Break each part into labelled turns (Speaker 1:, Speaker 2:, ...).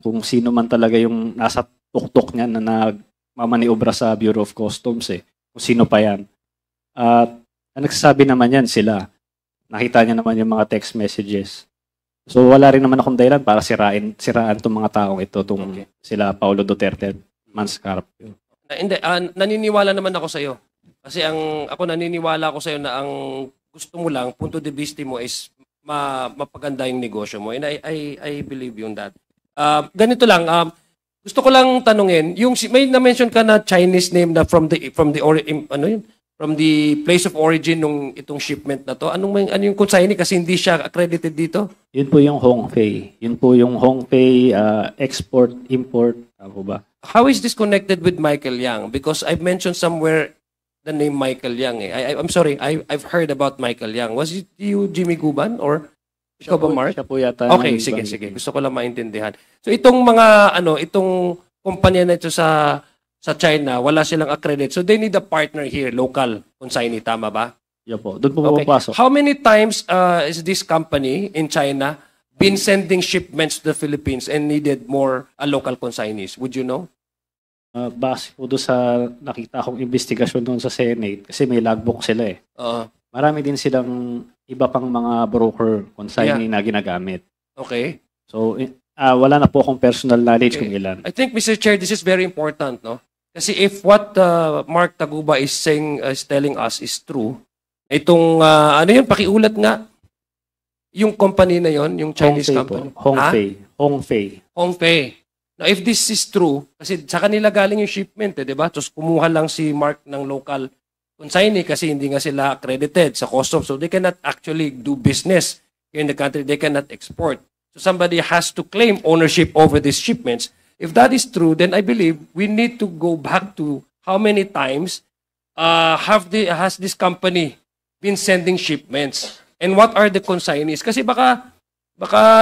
Speaker 1: kung sino man talaga yung nasa tuktok niya na nagmamaniobra sa Bureau of Customs eh. Kung sino pa yan. At ang nagsasabi naman yan sila. Nakita niya naman yung mga text messages. So wala rin naman akong dahilan para siraan tong mga taong ito, sila Paulo Duterte, Manscarpio.
Speaker 2: Hindi, naniniwala naman ako sa iyo. Kasi ako naniniwala ako sa iyo na ang gusto mo lang, punto de vista mo is mapaganda yung negosyo mo. And I believe you on that. Ganito lang, gusto ko lang tanungin, may na-mention ka na Chinese name na from the place of origin nung itong shipment na to. Ano yung consignee kasi hindi siya accredited dito?
Speaker 1: Yun po yung Hongfei. Yun po yung Hongfei export import, ako ba?
Speaker 2: How is this connected with Michael Yang? Because I've mentioned somewhere the name Michael Yang. I'm sorry, I've heard about Michael Yang. Was it you, Jimmy Guban, or ikaw ba, Mark?
Speaker 1: Siya po yata.
Speaker 2: Okay, sige. Gusto ko lang maintindihan. So itong itong kumpanya na ito sa China, wala silang accredit. So they need a partner here, local consignee, tama ba?
Speaker 1: Yeah po. Doon po pumapasok.
Speaker 2: How many times is this company in China been sending shipments to the Philippines and needed more local consignees? Would you know?
Speaker 1: Base po doon sa nakita kong investigasyon doon sa Senate, kasi may logbook sila eh. Marami din silang iba pang mga broker consignee na ginagamit.
Speaker 2: Okay.
Speaker 1: So, wala na po akong personal knowledge kung ilan.
Speaker 2: I think, Mr. Chair, this is very important, no? Kasi if what Mark Taguba is telling us is true, itong, pakiulat nga, yung company na yon, yung Chinese company. Hongfei. Now, if this is true, kasi sa kanila galing yung shipment, di ba? Tapos kumuha lang si Mark ng local consignee kasi hindi nga sila accredited sa customs. So they cannot actually do business here in the country. They cannot export. So somebody has to claim ownership over these shipments. If that is true, then I believe we need to go back to how many times has this company been sending shipments? And what are the consignees? Kasi baka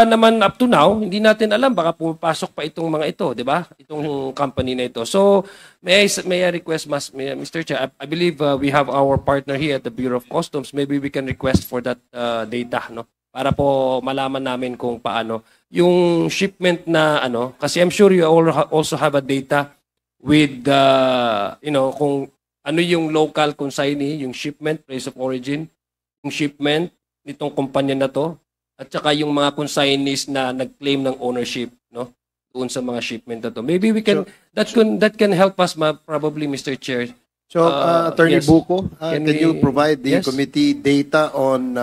Speaker 2: naman up to now, hindi natin alam, baka pumapasok pa itong mga ito, di ba? Itong company na ito. So, may I request, Mr. Chair, I believe we have our partner here at the Bureau of Customs. Maybe we can request for that data, no? Para po malaman namin kung paano. Yung shipment na, kasi I'm sure you also have a data with, kung ano yung local consignee, yung shipment, place of origin, yung shipment nitong kumpanya na to, at saka yung mga consignees na nag-claim ng ownership, no, doon sa mga shipment na to. Maybe we can, that can help us probably, Mr. Chair.
Speaker 3: So, Attorney Buko, can you provide the
Speaker 2: Yes.
Speaker 3: committee data on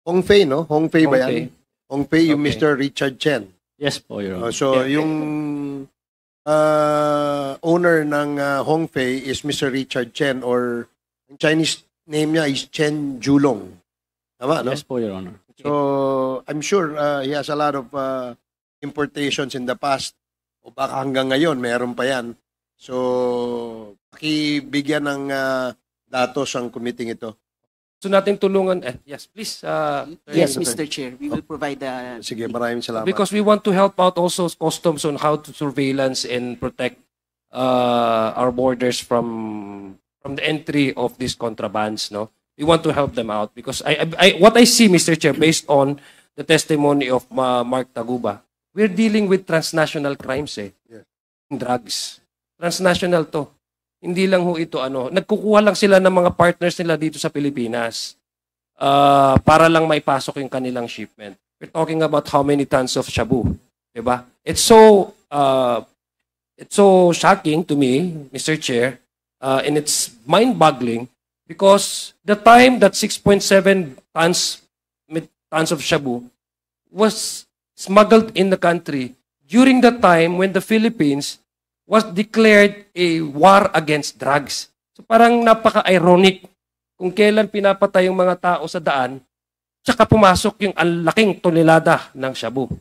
Speaker 3: Hongfei, no? Hongfei ba yan? Hongfei, yung Mr. Richard Chen.
Speaker 1: Yes po, Your Honor.
Speaker 3: So, yung owner ng Hongfei is Mr. Richard Chen, or yung Chinese name niya is Chen Julong. Tama, no?
Speaker 1: Yes po, Your Honor.
Speaker 3: So, I'm sure he has a lot of importations in the past. O baka hanggang ngayon, meron pa yan. So, pakibigyan ng datos ang committee ito.
Speaker 2: So nating tulungan, yes, please.
Speaker 4: Yes, Mr. Chair. We will provide the...
Speaker 3: Sige, maraming salamat.
Speaker 2: Because we want to help out also customs on how to surveillance and protect our borders from the entry of these contrabands, no? We want to help them out because what I see, Mr. Chair, based on the testimony of Mark Taguba, we're dealing with transnational crimes,
Speaker 3: Yes.
Speaker 2: Drugs. Transnational to. Hindi lang ho ito, nagkukuha lang sila ng mga partners nila dito sa Pilipinas para lang maipasok yung kanilang shipment. We're talking about how many tons of shabu, diba? It's so shocking to me, Mr. Chair, and it's mind-boggling. Because the time that 6.7 tons of shabu was smuggled in the country during the time when the Philippines was declared a war against drugs. So parang napaka-ironic kung kailan pinapatay yung mga tao sa daan, tsaka pumasok yung laking tonelada ng shabu.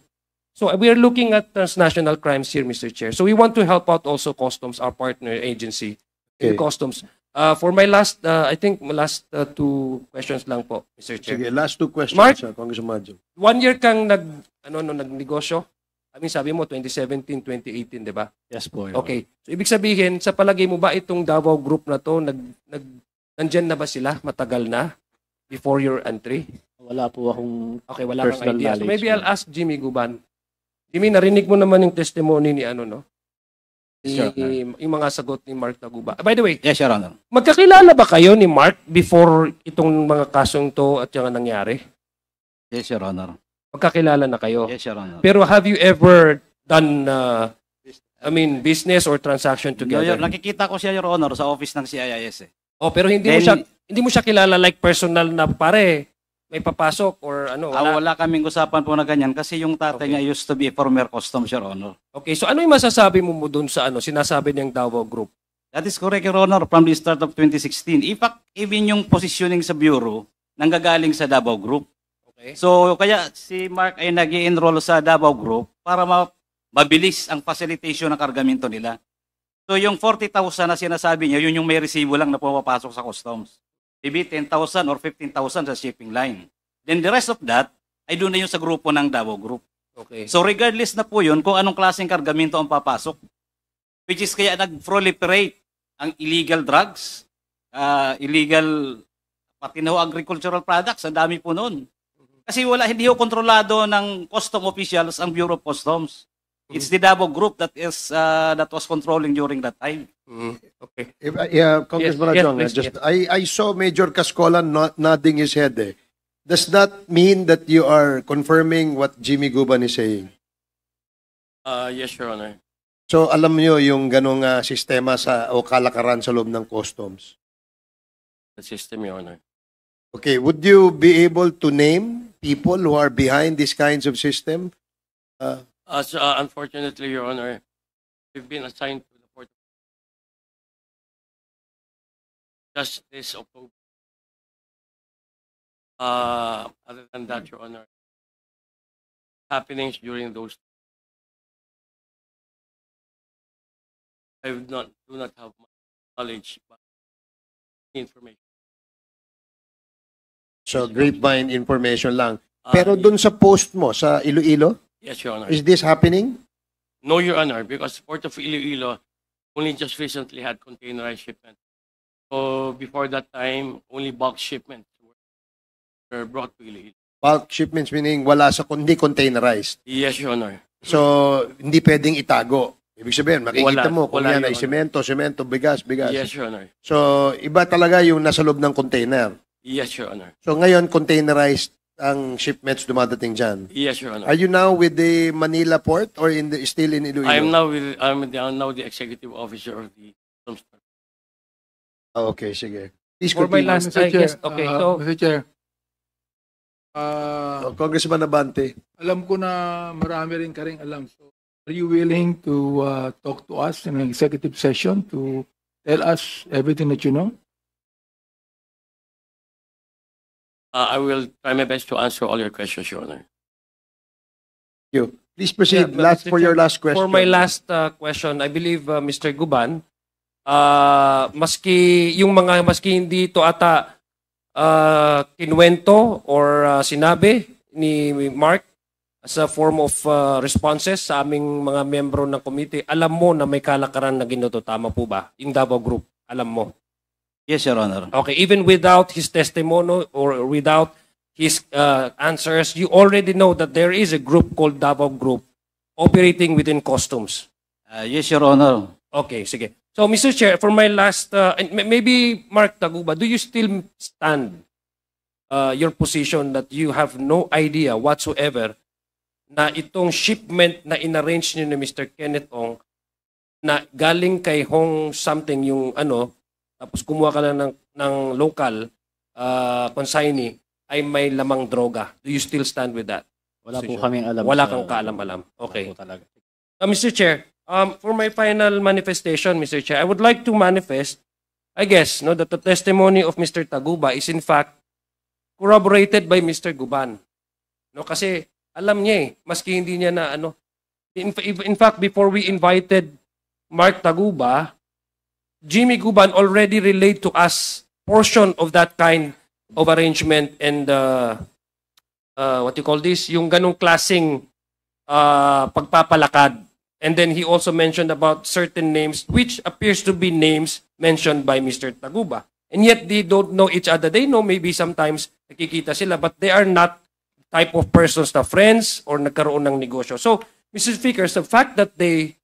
Speaker 2: So we are looking at transnational crimes here, Mr. Chair. So we want to help out also Customs, our partner agency in Customs. For my last, I think last two questions lang po, Mr. Chair.
Speaker 3: Sige, last two questions,
Speaker 2: Mark,
Speaker 3: Congressman Madjo.
Speaker 2: 1 year kang nagnegosyo. Sabi mo 2017, 2018, di ba?
Speaker 1: Yes po, Your Honor.
Speaker 2: Okay. So ibig sabihin, sa palagay mo ba itong Davao Group na to, nandyan na ba sila? Matagal na? Before your entry?
Speaker 1: Wala po akong
Speaker 2: Okay, wala kang
Speaker 1: personal
Speaker 2: idea. So
Speaker 1: knowledge.
Speaker 2: maybe I'll ask Jimmy Guban. Jimmy, narinig mo naman yung testimony ni ano, no?
Speaker 5: Yes, Your
Speaker 2: Yung mga sagot ni Mark Taguba. By the way,
Speaker 5: Yes, Your Honor.
Speaker 2: magkakilala ba kayo ni Mark before itong mga kasong to at yung nangyari?
Speaker 5: Yes, Your Honor.
Speaker 2: Magkakilala na kayo?
Speaker 5: Yes, Your Honor.
Speaker 2: Pero have you ever done, business or transaction together?
Speaker 5: Nakikita ko siya, Your Honor, sa office ng CIIS.
Speaker 2: Oh, pero hindi mo siya kilala like personal na pare, may papasok or ano, wala.
Speaker 5: Wala kaming usapan po na ganyan kasi yung tatay niya used to be a former customs, Your Honor.
Speaker 2: Okay, so ano yung masasabi mo dun sa sinasabi niyang Davao Group?
Speaker 5: That is correct, Your Honor, from the start of 2016. In fact, even yung positioning sa bureau, nanggagaling sa Davao Group.
Speaker 2: Okay.
Speaker 5: So, kaya si Mark ay nag-i-enroll sa Davao Group para mabilis ang facilitation ng kargamento nila. So, yung 40,000 na sinasabi niya, yun yung may resibo lang na pumapasok sa customs. Maybe 10,000 or 15,000 sa shipping line. Then the rest of that, ay doon na yung sa grupo ng Davao Group.
Speaker 2: Okay.
Speaker 5: So, regardless na po yun kung anong klaseng kargamento ang papasok, which is kaya nag-proliferate ang illegal drugs, illegal, pati na agricultural products, ang dami po noon. Kasi hindi ho kontrolado ng custom officials ang Bureau of Customs. It's the Davao Group that was controlling during that time.
Speaker 2: Okay.
Speaker 3: Congressman
Speaker 2: Yes,
Speaker 3: Adjong,
Speaker 2: please,
Speaker 3: I saw Major Cascolan nodding his head. Does that mean that you are confirming what Jimmy Guban is saying?
Speaker 2: Yes, Your Honor.
Speaker 3: So alam niyo yung ganong sistema o kalakaran sa loob ng customs?
Speaker 2: The system, Your Honor.
Speaker 3: Okay, would you be able to name people who are behind these kinds of system?
Speaker 2: Unfortunately, Your Honor, we've been assigned to the Port just this October. Other than that, Your Honor, happenings during those, I do not have much knowledge, but information.
Speaker 3: So grapevine information lang. Pero dun sa post mo sa Iloilo,
Speaker 2: Yes, Your Honor.
Speaker 3: is this happening?
Speaker 2: No, Your Honor, because Port of Iloilo only just recently had containerized shipment. So before that time, only bulk shipments were brought to Iloilo.
Speaker 3: Bulk shipments meaning wala sa hindi containerized.
Speaker 2: Yes, Your Honor.
Speaker 3: So hindi pwedeng itago. Ibig sabihin, makikita mo kung
Speaker 2: wala,
Speaker 3: yan ay
Speaker 2: Your
Speaker 3: semento, bigas.
Speaker 2: Yes, Your Honor.
Speaker 3: So iba talaga yung nasa loob ng container.
Speaker 2: Yes, Your Honor.
Speaker 3: So ngayon, containerized ang shipments dumadating dyan.
Speaker 2: Yes, Your Honor.
Speaker 3: Are you now with the Manila port or still in Iloilo?
Speaker 2: I'm now the executive officer of the Customs.
Speaker 3: Okay, sige. Please
Speaker 2: For my
Speaker 3: continue.
Speaker 2: last,
Speaker 6: Mr. Chair,
Speaker 2: yes, okay, so
Speaker 6: Mr. Chair,
Speaker 3: Congressman Abante.
Speaker 6: alam ko na marami rin ka rin alam. So, are you willing to talk to us in an executive session to tell us everything that you know?
Speaker 2: I will try my best to answer all your questions, Your Honor.
Speaker 3: Please proceed.
Speaker 2: Yeah, Mr.
Speaker 3: For your last question.
Speaker 2: For my last question, I believe Mr. Guban, maski hindi to ata kinwento or sinabi ni Mark as a form of responses sa aming mga membro ng committee, alam mo na may kalakaran na ginuto. Tama po ba? Yung Davao Group, alam mo.
Speaker 5: Yes, Your Honor.
Speaker 2: Okay, even without his testimony or without his answers, you already know that there is a group called Davao Group operating within customs.
Speaker 5: Yes, Your Honor.
Speaker 2: Okay, sige. So, Mr. Chair, for my last, maybe Mark Taguba, do you still stand your position that you have no idea whatsoever na itong shipment na inarrange niyo ni Mr. Kenneth Ong na galing kay Hong something yung tapos kumuha ka na ng local consignee ay may lamang droga. Do you still stand with that?
Speaker 1: Wala po kaming alam.
Speaker 2: Wala kang kaalam-alam. Okay.
Speaker 1: Wala po talaga.
Speaker 2: Mr. Chair, for my final manifestation, Mr. Chair, I would like to manifest, I guess, that the testimony of Mr. Taguba is in fact corroborated by Mr. Guban. Kasi alam niya maski hindi niya na in fact, before we invited Mark Taguba, Jimmy Guban already relayed to us portion of that kind of arrangement and what you call this, yung ganong klaseng pagpapalakad. And then he also mentioned about certain names which appears to be names mentioned by Mr. Taguba. And yet they don't know each other. They know maybe sometimes nakikita sila but they are not type of persons na friends or nagkaroon ng negosyo. So Mr. Speaker, the fact that they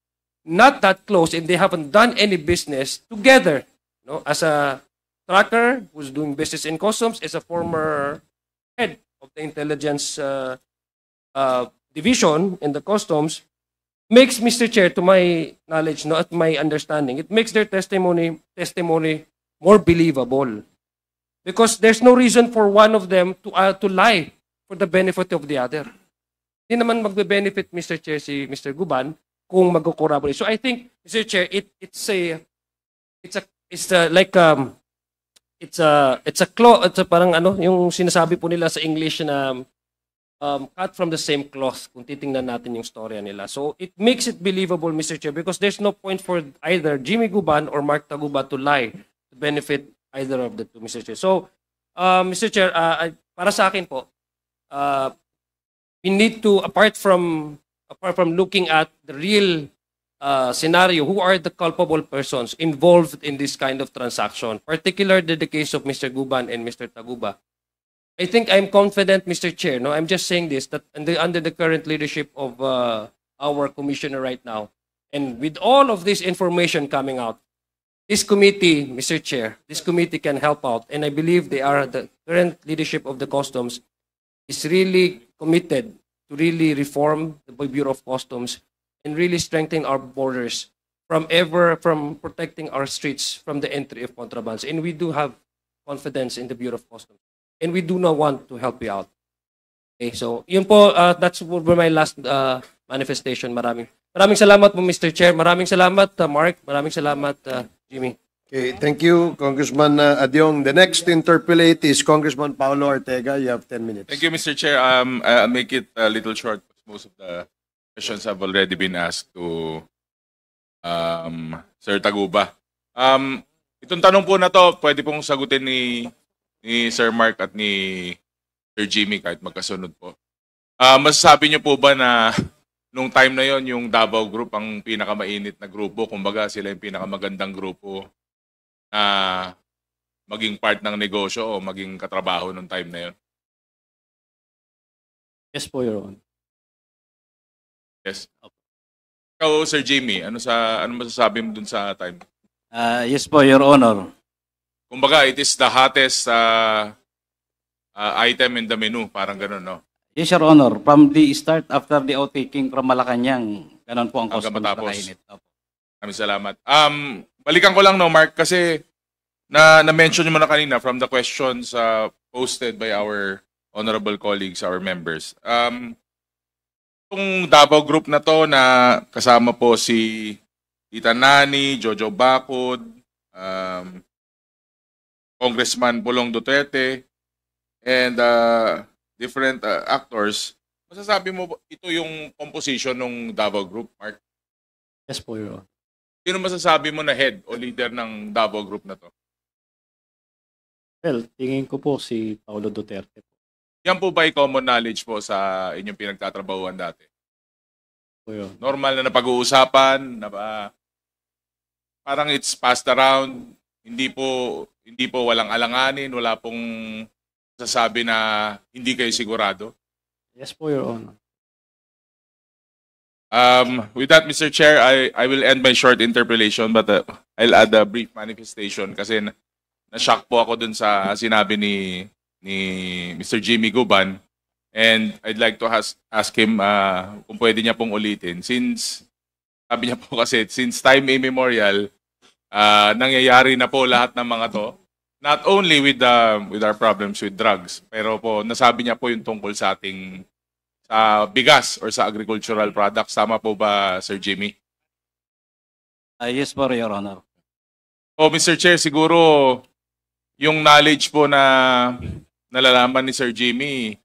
Speaker 2: not that close and they haven't done any business together, no, as a tracker who's doing business in customs, as a former head of the intelligence division in the customs, makes, Mr. Chair, to my knowledge, no, at my understanding, it makes their testimony more believable. Because there's no reason for one of them to lie for the benefit of the other. Hindi naman magbe-benefit, Mr. Chair, si Mr. Guban kung magko-corroborate. So I think, Mr. Chair, it's a parang ano, yung sinasabi po nila sa English na cut from the same cloth kung titingnan natin yung storya nila. So it makes it believable, Mr. Chair, because there's no point for either Jimmy Guban or Mark Taguba to lie to benefit either of the two, Mr. Chair. So, Mr. Chair, para sa akin po, we need to, apart from looking at the real scenario, who are the culpable persons involved in this kind of transaction, particularly the case of Mr. Guban and Mr. Taguba. I think I'm confident, Mr. Chair, no, I'm just saying this, that under the current leadership of our commissioner right now, and with all of this information coming out, this committee, Mr. Chair, this committee can help out, and I believe the current leadership of the Customs is really committed to really reform the Bureau of Customs and really strengthen our borders from protecting our streets from the entry of contrabands. And we do have confidence in the Bureau of Customs. And we do not want to help you out. Okay, so yun po, that's my last manifestation. Maraming salamat po, Mr. Chair. Maraming salamat, Mark. Maraming salamat, Jimmy.
Speaker 3: Okay, thank you, Congressman Adyong. The next to interpolate is Congressman Paulo Ortega. You have 10 minutes.
Speaker 7: Thank you, Mr. Chair. I'll make it a little short. Most of the questions have already been asked to Sir Taguba. Itong tanong po na to, pwede pong sagutin ni Sir Mark at ni Sir Jimmy kahit magkasunod po. Masasabi niyo po ba na nung time na yon yung Davao Group ang pinakamainit na grupo? Kumbaga sila yung pinakamagandang grupo na maging part ng negosyo o maging katrabaho nung time na yon?
Speaker 1: Yes po, Your Honor.
Speaker 7: Yes. Ikaw, Sir Jimmy, ano masasabi mo dun sa time?
Speaker 5: Yes po, Your Honor.
Speaker 7: Kumbaga, it is the hottest item in the menu. Parang ganun, no?
Speaker 5: Yes, Your Honor. From the start, after the outtaking from Malacanang, ganun po ang
Speaker 7: Hanggang
Speaker 5: customs
Speaker 7: matapos.
Speaker 5: na kainit. Opo.
Speaker 7: Maraming salamat. Balikan ko lang, no, Mark, kasi na-mention mo na kanina from the questions posted by our honorable colleagues, our members. Itong Davao Group na to na kasama po si Tita Nani, Jojo Bacod, Congressman Pulong Duterte, and different actors, masasabi mo ito yung composition ng Davao Group, Mark?
Speaker 1: Yes po, Your Honor.
Speaker 7: Sino masasabi mo na head o leader ng Davao Group na to?
Speaker 1: Well, tingin ko po si Paulo Duterte po.
Speaker 7: Yan po ba ay common knowledge po sa inyong pinagtatrabahuan dati?
Speaker 1: Po yun.
Speaker 7: Normal na napag-uusapan, parang it's passed around, hindi po walang alanganin, wala pong sasabi na hindi kayo sigurado?
Speaker 1: Yes po, Your Honor.
Speaker 7: With that, Mr. Chair, I will end my short interpellation, but I'll add a brief manifestation kasi na-shock po ako dun sa sinabi ni Mr. Jimmy Guban, and I'd like to ask him kung pwede niya pong ulitin. Since, sabi niya po kasi, since time immemorial, nangyayari na po lahat ng mga to, not only with our problems with drugs, pero po nasabi niya po yung tungkol sa ating sa bigas or sa agricultural products. Tama po ba, Sir Jimmy?
Speaker 5: Yes po, Your Honor.
Speaker 7: O, Mr. Chair, siguro yung knowledge po na nalalaman ni Sir Jimmy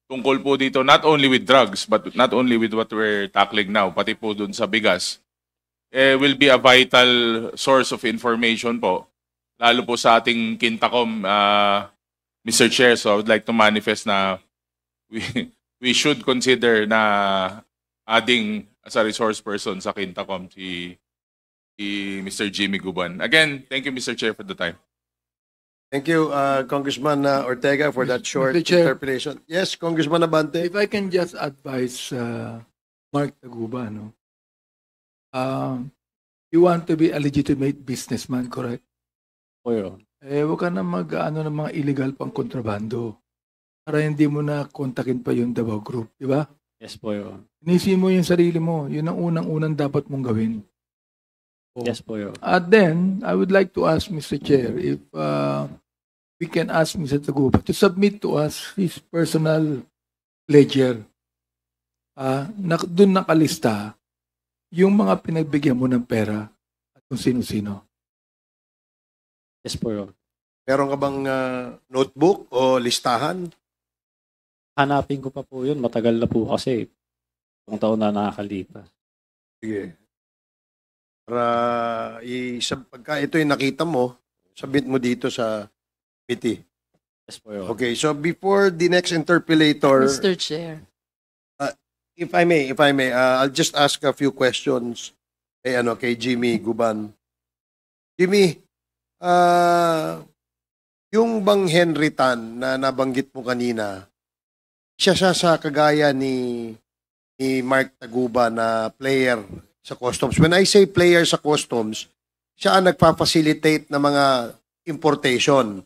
Speaker 7: tungkol po dito, not only with drugs, but not only with what we're tackling now, pati po dun sa bigas, will be a vital source of information po, lalo po sa ating Quintacom, Mr. Chair. So I would like to manifest na we should consider na adding as a resource person sa Quintacom si Mr. Jimmy Guban. Again, thank you, Mr. Chair, for the time.
Speaker 3: Thank you, Congressman Ortega, for that short
Speaker 6: Mr. Chair.
Speaker 3: interpellation. Yes, Congressman Abante.
Speaker 6: If I can just advise Mark Taguba, no? You want to be a legitimate businessman, correct?
Speaker 1: Po, Your Honor.
Speaker 6: Huwag ka na mag-ano ng mga illegal pang kontrabando. Para hindi mo na kontakin pa yung Davao Group, di ba?
Speaker 1: Yes po, Your Honor.
Speaker 6: Inisip mo yung sarili mo. Yun ang unang-unang dapat mong gawin.
Speaker 1: Yes po, Your Honor.
Speaker 6: At then, I would like to ask Mr. Chair if we can ask Mr. Taguba to submit to us his personal ledger. Doon nakalista yung mga pinagbigyan mo ng pera at kung sino-sino.
Speaker 1: Yes po, Your Honor.
Speaker 3: Meron ka bang notebook o listahan?
Speaker 1: Hanapin ko pa po yun. Matagal na po kasi. Kung taon na nakakalipas.
Speaker 3: Sige. Para pagka ito yung nakita mo, submit mo dito sa committee.
Speaker 1: Yes po, Your Honor.
Speaker 3: Okay, so before the next interpellator,
Speaker 4: Mr. Chair.
Speaker 3: if I may, I'll just ask a few questions kay Jimmy Guban. Jimmy, yung bang Henry Tan na nabanggit mo kanina, siya sa kagaya ni Mark Taguba na player sa customs. When I say player sa customs, siya ang nagpa-facilitate ng mga importation.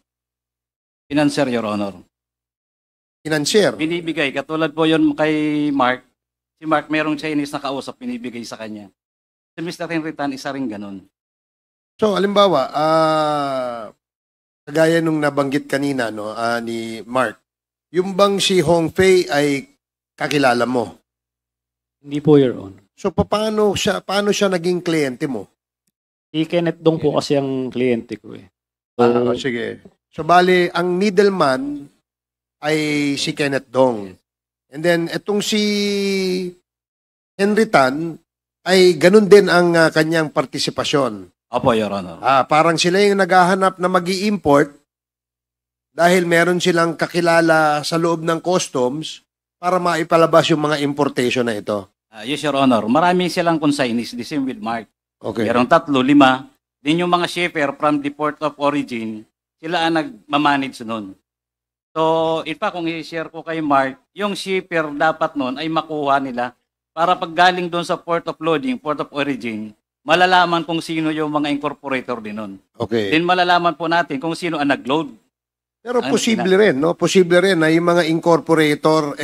Speaker 5: Financier, Your Honor.
Speaker 3: Financier.
Speaker 5: Binibigay. Katulad po yun kay Mark. Si Mark, merong Chinese na kausap, binibigay sa kanya. Si Mr. Henry Tan, isa rin ganun.
Speaker 3: So, halimbawa, kagaya nung nabanggit kanina ni Mark, yung bang si Hong Fei ay kakilala mo?
Speaker 1: Hindi po, Your Honor.
Speaker 3: So, paano siya naging kliyente mo?
Speaker 1: Si Kenneth Dong po kasi ang kliyente ko eh. So,
Speaker 3: Sige. So, bali, ang middleman ay si Kenneth Dong. And then, etong si Henry Tan ay ganun din ang kanyang partisipasyon.
Speaker 5: Opo, Your Honor.
Speaker 3: Parang sila yung naghahanap na mag-i-import dahil meron silang kakilala sa loob ng customs para maipalabas yung mga importation na ito.
Speaker 5: Yes, Your Honor. Marami silang consignees, the same with Mark.
Speaker 3: Okay.
Speaker 5: Merong 3, 5. Din yung mga shipper from the port of origin, sila ang nagmamanage nun. So, in fact, kung i-share ko kay Mark, yung shipper dapat nun ay makuha nila para pag galing doon sa port of loading, port of origin, malalaman kung sino yung mga incorporator din nun.
Speaker 3: Okay.
Speaker 5: Then malalaman po natin kung sino ang nag-load.
Speaker 3: Pero posible rin, no? Posible rin na yung mga incorporator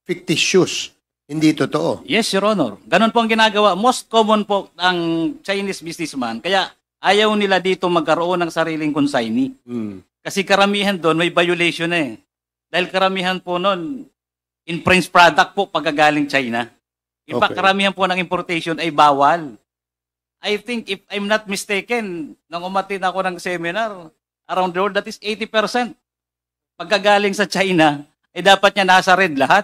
Speaker 3: fictitious. Hindi totoo.
Speaker 5: Yes, Your Honor. Ganun po ang ginagawa. Most common po ang Chinese businessman. Kaya ayaw nila dito magkaroon ng sariling consignee. Kasi karamihan doon may violation eh. Dahil karamihan po noon, in-French product po pagkagaling China. In fact, karamihan po ng importation ay bawal. I think, if I'm not mistaken, nang umatin ako ng seminar, around the world, that is 80%. Pagkagaling sa China, ay dapat niya nasa red lahat.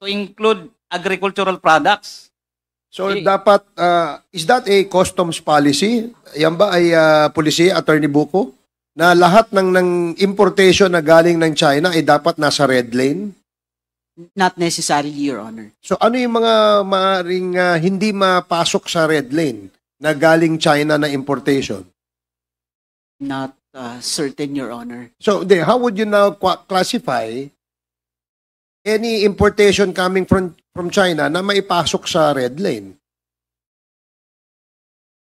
Speaker 5: To include agricultural products.
Speaker 3: So, dapat, is that a customs policy? Yan ba ay policy, Attorney Buko? Na lahat ng importation na galing ng China ay dapat nasa red lane?
Speaker 4: Not necessarily, Your Honor.
Speaker 3: So, ano yung mga maaring hindi mapasok sa red lane na galing China na importation?
Speaker 4: Not certain, Your Honor.
Speaker 3: So, how would you now classify any importation coming from China na maipasok sa red lane?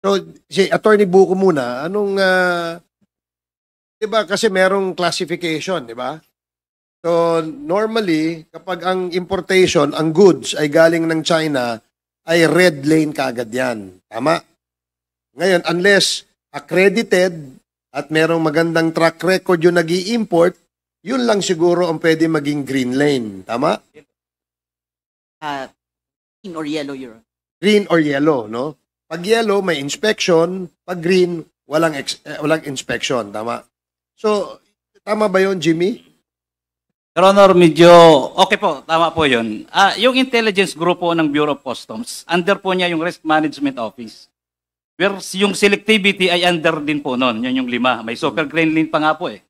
Speaker 3: So, si Attorney Buko muna, anong, diba kasi merong classification, diba? So, normally, kapag ang importation, ang goods ay galing ng China, ay red lane kaagad yan. Tama? Ngayon, unless accredited at merong magandang track record yung nag-i-import, yun lang siguro ang pwede maging green lane. Tama?
Speaker 4: Green or yellow, Your Honor.
Speaker 3: Green or yellow, no? Pag yellow, may inspection. Pag green, walang inspection. Tama? So, tama ba yun, Jimmy?
Speaker 5: Your Honor, medyo okay po, tama po yun. Yung intelligence group po ng Bureau of Customs, under po niya yung Risk Management Office. Where yung selectivity ay under din po noon, yun yung 5. May super green lane pa nga po eh.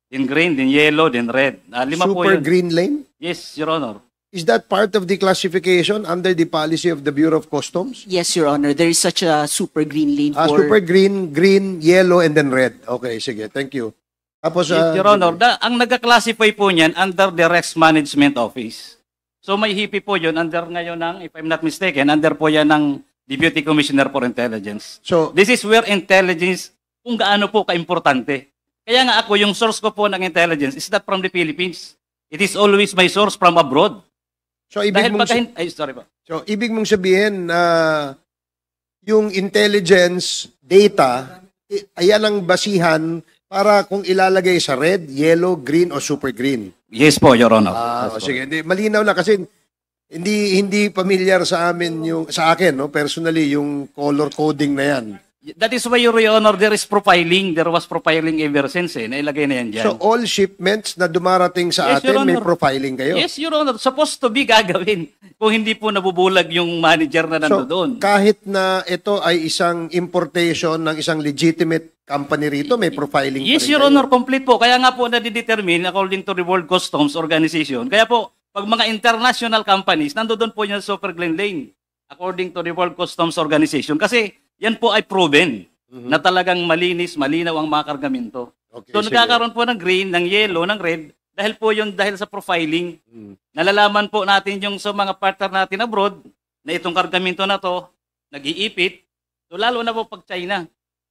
Speaker 5: Din green, din yellow, din red. 5 po
Speaker 3: Super
Speaker 5: yun.
Speaker 3: green lane?
Speaker 5: Yes, Your Honor.
Speaker 3: Is that part of the classification under the policy of the Bureau of Customs?
Speaker 4: Yes, Your Honor. There is such a super green lane for...
Speaker 3: Super green, yellow, and then red. Okay, sige. Thank you. Tapos,
Speaker 5: Yes, Your Honor. Ang nagka-classify po niyan under the Risk Management Office. So may HIPI po yun, under ngayon ng, if I'm not mistaken, under po yan ng Deputy Commissioner for Intelligence.
Speaker 3: So,
Speaker 5: This is where intelligence, kung gaano po kaimportante. Kaya nga ako, yung source ko po ng intelligence is not from the Philippines. It is always my source from abroad.
Speaker 3: so ibig
Speaker 5: Dahil
Speaker 3: mong
Speaker 5: sorry po.
Speaker 3: So, ibig mong sabihin na yung intelligence data, ayan ang basihan para kung ilalagay sa red, yellow, green, o super green.
Speaker 5: Yes po, Your Honor.
Speaker 3: O sige, malinaw na kasi hindi familiar sa amin sa akin, no, personally, yung color coding na yan.
Speaker 5: That is why, Your Honor, there is profiling. There was profiling ever since nailagay na yan dyan.
Speaker 3: So, all shipments na dumarating sa
Speaker 5: Yes, Your
Speaker 3: atin, may
Speaker 5: Honor.
Speaker 3: profiling kayo?
Speaker 5: Yes, Your Honor. Supposed to be gagawin kung hindi po nabubulag yung manager na
Speaker 3: So,
Speaker 5: nandoon.
Speaker 3: kahit na ito ay isang importation ng isang legitimate company rito, may profiling pa
Speaker 5: Yes,
Speaker 3: rin
Speaker 5: Your
Speaker 3: kayo.
Speaker 5: Honor, complete po. Kaya nga po nadidetermine according to the World Customs Organization. Kaya po, pag mga international companies, nandoon po yung Super Green Lane according to the World Customs Organization. Kasi yan po ay proven na talagang malinis, malinaw ang mga kargamento.
Speaker 3: Okay,
Speaker 5: So
Speaker 3: sige.
Speaker 5: nagkakaroon po ng green, ng yellow, ng red dahil po yun dahil sa profiling. Nalalaman po natin yung sa mga partner natin abroad na itong kargamento na to nag-iipit. So lalo na po pag China.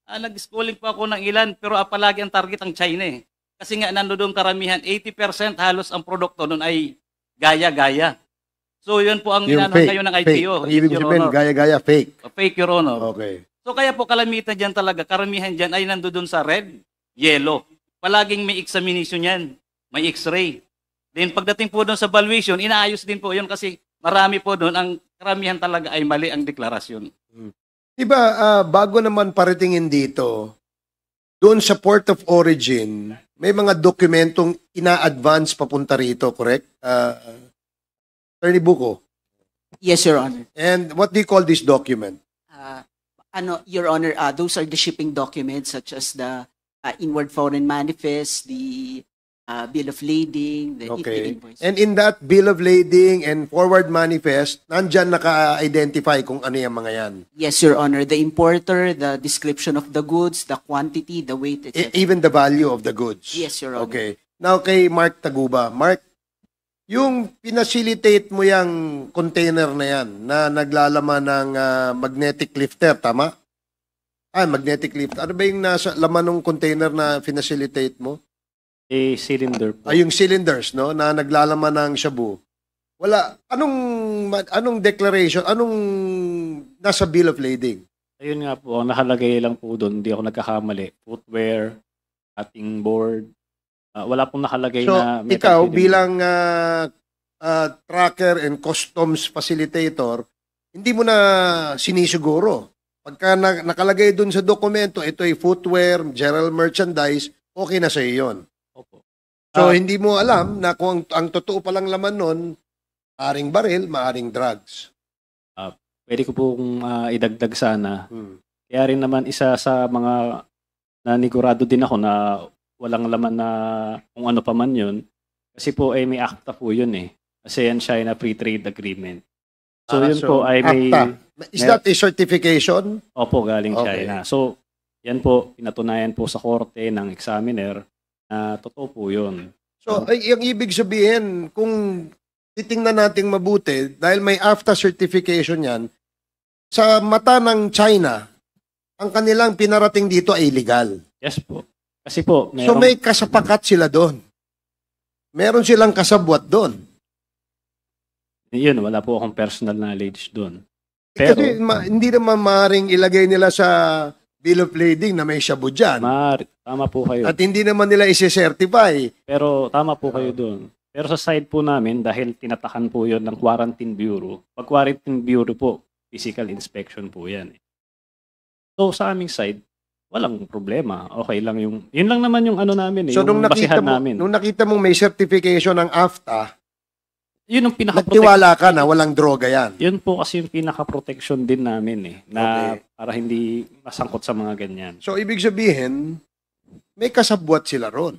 Speaker 5: Nag-schooling po ako ng ilan pero palagi ang target ang China eh. Kasi nga nandoon karamihan 80% halos ang produkto nun ay gaya-gaya. So yun po ang
Speaker 3: Yung
Speaker 5: inano
Speaker 3: fake,
Speaker 5: ngayon ng
Speaker 3: fake.
Speaker 5: IPO.
Speaker 3: Ang ibig
Speaker 5: Your
Speaker 3: sabihin,
Speaker 5: Honor.
Speaker 3: gaya-gaya, fake.
Speaker 5: Fake, Your Honor.
Speaker 3: Okay.
Speaker 5: So kaya po kalamitan dyan talaga, karamihan dyan ay nandoon sa red, yellow. Palaging may examination yan, may x-ray. Then pagdating po doon sa valuation, inaayos din po yun kasi marami po doon, ang karamihan talaga ay mali ang deklarasyon.
Speaker 3: Diba, bago naman paratingin dito, doon sa port of origin, may mga dokumentong ina-advance papunta rito, correct? Attorney Buko.
Speaker 4: Yes, Your Honor.
Speaker 3: And what do you call this document?
Speaker 4: Your Honor, those are the shipping documents such as the inward foreign manifest, the bill of lading, the
Speaker 3: Okay.
Speaker 4: invoice.
Speaker 3: And in that bill of lading and forward manifest, nandyan naka-identify kung ano yung mga yan.
Speaker 4: Yes, Your Honor. The importer, the description of the goods, the quantity, the weight, etc.
Speaker 3: Even the value of the goods.
Speaker 4: Yes, Your Honor.
Speaker 3: Okay. Now kay Mark Taguba. Mark, yung pinacilitate mo yung container na yan na naglalaman ng magnetic lifter, tama? Magnetic lifter. Ano ba yung nasa laman ng container na pinacilitate mo?
Speaker 1: Cylinder po.
Speaker 3: Yung cylinders, no, na naglalaman ng shabu. Wala. Anong declaration? Anong nasa bill of lading?
Speaker 1: Ayun nga po, ang nakalagay lang po doon, hindi ako nagkakamali. Footwear, cutting board. Wala pong nakalagay
Speaker 3: So,
Speaker 1: na metal
Speaker 3: ikaw
Speaker 1: cylinder.
Speaker 3: bilang tracker and customs facilitator, hindi mo na sinisiguro. Pagka nakalagay dun sa dokumento, ito ay footwear, general merchandise, okay na sa iyo yun.
Speaker 1: Opo.
Speaker 3: So, hindi mo alam na kung ang totoo palang laman nun, maaring baril, maaring drugs.
Speaker 1: Pwede ko pong idagdag sana.
Speaker 3: Hmm.
Speaker 1: Kaya rin naman isa sa mga nanigurado din ako na walang laman na kung ano pa man yun. Kasi po ay may ACTA po yun eh. ASEAN-China Free Trade Agreement. So yun po ay may...
Speaker 3: ACTA. Is that a certification?
Speaker 1: Opo, galing
Speaker 3: Okay.
Speaker 1: China. So yan po, pinatunayan po sa korte ng examiner na totoo po yun.
Speaker 3: So, yung ibig sabihin, kung titingnan natin mabuti, dahil may AFTA certification yan, sa mata ng China, ang kanilang pinarating dito ay illegal.
Speaker 1: Yes po. Kasi po,
Speaker 3: So, may kasapakat sila doon. Meron silang kasabwat doon.
Speaker 1: yun, wala po akong personal knowledge doon. Pero,
Speaker 3: Kasi hindi naman maaaring ilagay nila sa bill of lading na may shabu dyan.
Speaker 1: tama po kayo.
Speaker 3: At hindi naman nila isi-certify.
Speaker 1: Pero tama po kayo doon. Pero sa side po namin, dahil tinatakan po yun ng Quarantine Bureau, pag Quarantine Bureau po, physical inspection po yan. So sa aming side, walang problema. Okay lang yung, yun lang naman yung ano namin
Speaker 3: So,
Speaker 1: yung basihan namin.
Speaker 3: nung nakita mong may certification ng AFTA,
Speaker 1: Yun ang
Speaker 3: nagtiwala ka na walang droga yan.
Speaker 1: Yun po kasi yung pinaka-protection din namin na
Speaker 3: Okay.
Speaker 1: para hindi masangkot sa mga ganyan.
Speaker 3: So, ibig sabihin, may kasabwat sila ron.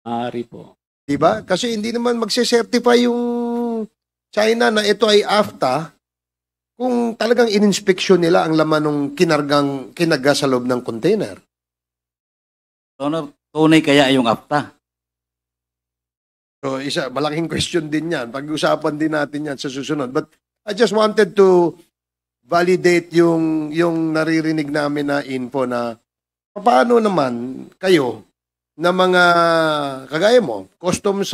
Speaker 1: Maaari po.
Speaker 3: Diba? Kasi hindi naman magse-certify yung China na ito ay AFTA kung talagang in-inspection nila ang laman ng kinaga sa loob ng container.
Speaker 5: Tunay kaya yung AFTA?
Speaker 3: So, malaking question din yan. Pag-usapan din natin yan sa susunod. But I just wanted to validate yung naririnig namin na info na paano naman kayo na mga kagaya mo, customs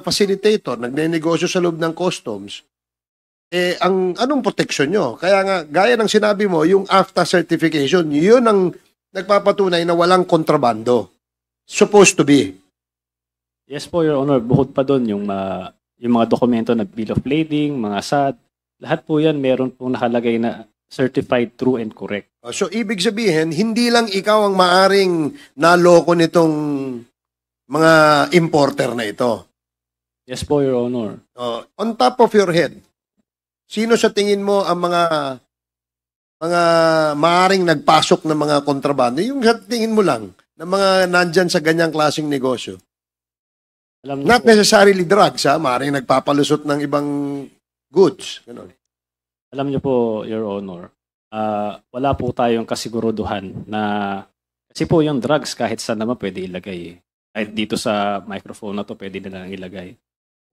Speaker 3: facilitator, nagnenegosyo sa loob ng customs, anong protection nyo? Kaya nga, gaya ng sinabi mo, yung AFTA certification, yun ang nagpapatunay na walang kontrabando. Supposed to be.
Speaker 1: Yes po, Your Honor. Bukod pa doon, yung mga dokumento na bill of lading, mga SAT, lahat po yan meron pong nakalagay na certified true and correct.
Speaker 3: So, ibig sabihin, hindi lang ikaw ang maaring naloko nitong mga importer na ito.
Speaker 1: Yes po, Your Honor.
Speaker 3: On top of your head, sino sa tingin mo ang mga maaring nagpasok ng mga kontrabando? Yung sa tingin mo lang, na mga nandyan sa ganyang klaseng negosyo.
Speaker 1: Alam
Speaker 3: Not
Speaker 1: po,
Speaker 3: necessarily drugs, ha? Maaring nagpapalusot ng ibang goods. Ganun.
Speaker 1: alam niyo po, Your Honor, wala po tayong kasiguruduhan na kasi po yung drugs kahit saan naman pwede ilagay. Kahit dito sa microphone na to pwede na lang ilagay.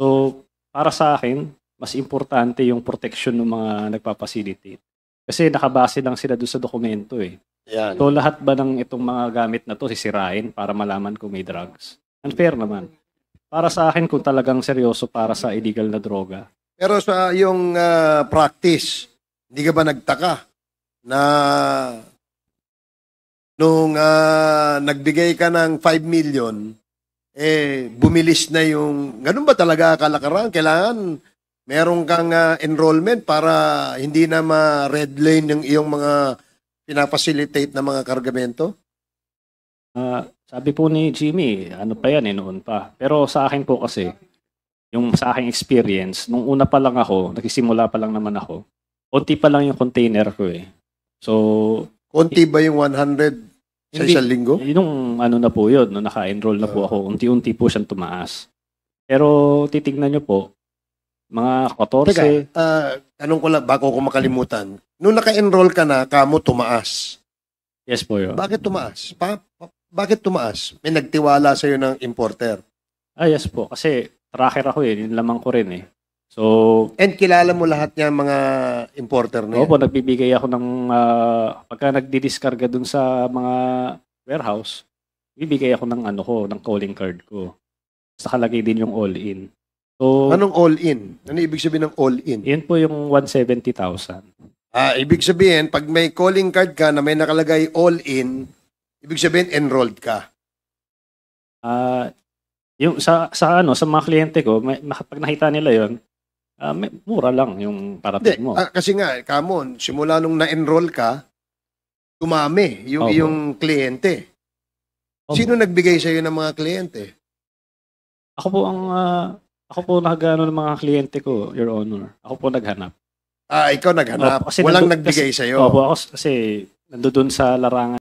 Speaker 1: So, para sa akin, mas importante yung protection ng mga nagpapacilitate. Kasi nakabase lang sila doon sa dokumento eh.
Speaker 3: Yan.
Speaker 1: So, lahat ba ng itong mga gamit na to sisirain para malaman kung may drugs? Unfair naman. Para sa akin, kung talagang seryoso para sa illegal na droga,
Speaker 3: Pero sa yung practice, hindi ka ba nagtaka na nung nagbigay ka ng 5 million, bumilis na yung, ganun ba talaga kalakaran? Kailangan meron kang enrollment para hindi na ma-red lane yung iyong mga pinapacilitate na mga kargamento?
Speaker 1: sabi po ni Jimmy, ano pa yan noon pa. Pero sa akin po kasi, yung sa aking experience, nung una pa lang ako, nagsisimula pa lang naman ako, konti pa lang yung container ko eh. So,
Speaker 3: Konti ba yung 100 sa
Speaker 1: Hindi.
Speaker 3: isang linggo?
Speaker 1: Yung ano na po yun, nung naka-enroll na po ako, unti-unti po siyang tumaas. Pero titignan nyo po, mga 14,
Speaker 3: Teka, tanong ko lang, bago ko makalimutan. Nung naka-enroll ka na, kamo tumaas.
Speaker 1: yes po yun.
Speaker 3: Bakit tumaas? Bakit tumaas? May nagtiwala sa'yo ng importer.
Speaker 1: Yes po, kasi tracker ako yun lamang ko rin eh. So,
Speaker 3: And kilala mo lahat niya mga importer na yan.
Speaker 1: opo, nagbibigay ako ng, pagka nagdi-discarga dun sa mga warehouse, bibigay ako ng ng calling card ko. Sa nakalagay din yung all-in. So,
Speaker 3: Anong all-in? Ano ibig sabihin ng all-in?
Speaker 1: yun po yung 170,000.
Speaker 3: Ibig sabihin, pag may calling card ka na may nakalagay all-in, ibig sabihin enrolled ka.
Speaker 1: Yung sa mga kliyente ko, pag nakita nila yon, mura lang yung
Speaker 3: Hindi,
Speaker 1: parating mo.
Speaker 3: kasi nga, kamo, simula nung na-enroll ka, dumami yung
Speaker 1: Opo.
Speaker 3: iyong kliyente.
Speaker 1: Opo.
Speaker 3: Sino nagbigay sa'yo ng mga kliyente?
Speaker 1: Ako po nagano ng mga kliyente ko, Your Honor. Ako po naghanap.
Speaker 3: Ikaw naghanap.
Speaker 1: Opo, kasi
Speaker 3: Walang
Speaker 1: nandun-
Speaker 3: nagbigay sa'yo.
Speaker 1: Opo, ako kasi nandoon sa larangan